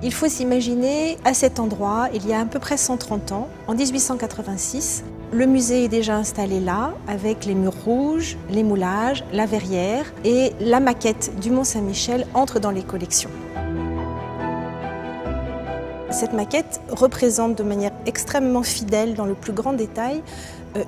Il faut s'imaginer, à cet endroit, il y a à peu près 130 ans, en 1886, le musée est déjà installé là, avec les murs rouges, les moulages, la verrière, et la maquette du Mont-Saint-Michel entre dans les collections. Cette maquette représente de manière extrêmement fidèle, dans le plus grand détail,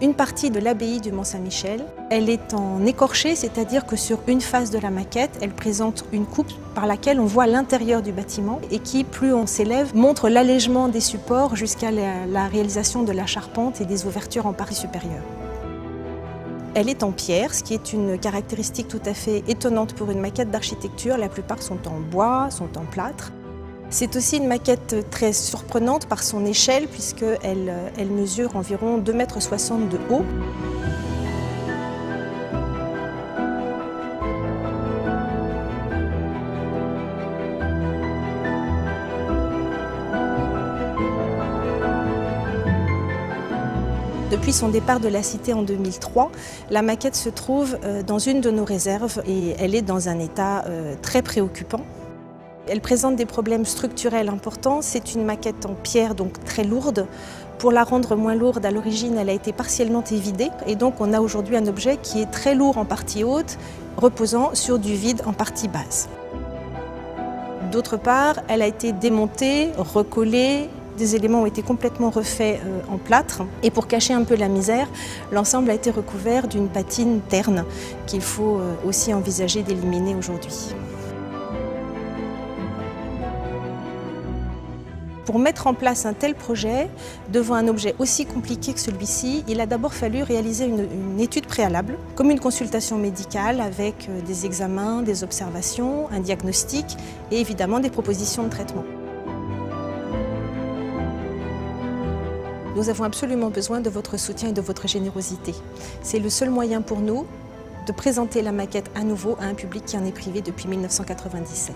une partie de l'abbaye du Mont-Saint-Michel. Elle est en écorché, c'est-à-dire que sur une face de la maquette, elle présente une coupe par laquelle on voit l'intérieur du bâtiment et qui, plus on s'élève, montre l'allègement des supports jusqu'à la réalisation de la charpente et des ouvertures en partie supérieure. Elle est en pierre, ce qui est une caractéristique tout à fait étonnante pour une maquette d'architecture. La plupart sont en bois, sont en plâtre. C'est aussi une maquette très surprenante par son échelle puisqu'elle mesure environ 2,60 m de haut. Depuis son départ de la cité en 2003, la maquette se trouve dans une de nos réserves et elle est dans un état très préoccupant. Elle présente des problèmes structurels importants. C'est une maquette en pierre, donc très lourde. Pour la rendre moins lourde, à l'origine, elle a été partiellement évidée. Et donc, on a aujourd'hui un objet qui est très lourd en partie haute, reposant sur du vide en partie basse. D'autre part, elle a été démontée, recollée. Des éléments ont été complètement refaits en plâtre. Et pour cacher un peu la misère, l'ensemble a été recouvert d'une patine terne qu'il faut aussi envisager d'éliminer aujourd'hui. Pour mettre en place un tel projet, devant un objet aussi compliqué que celui-ci, il a d'abord fallu réaliser une étude préalable, comme une consultation médicale avec des examens, des observations, un diagnostic et évidemment des propositions de traitement. Nous avons absolument besoin de votre soutien et de votre générosité. C'est le seul moyen pour nous de présenter la maquette à nouveau à un public qui en est privé depuis 1997.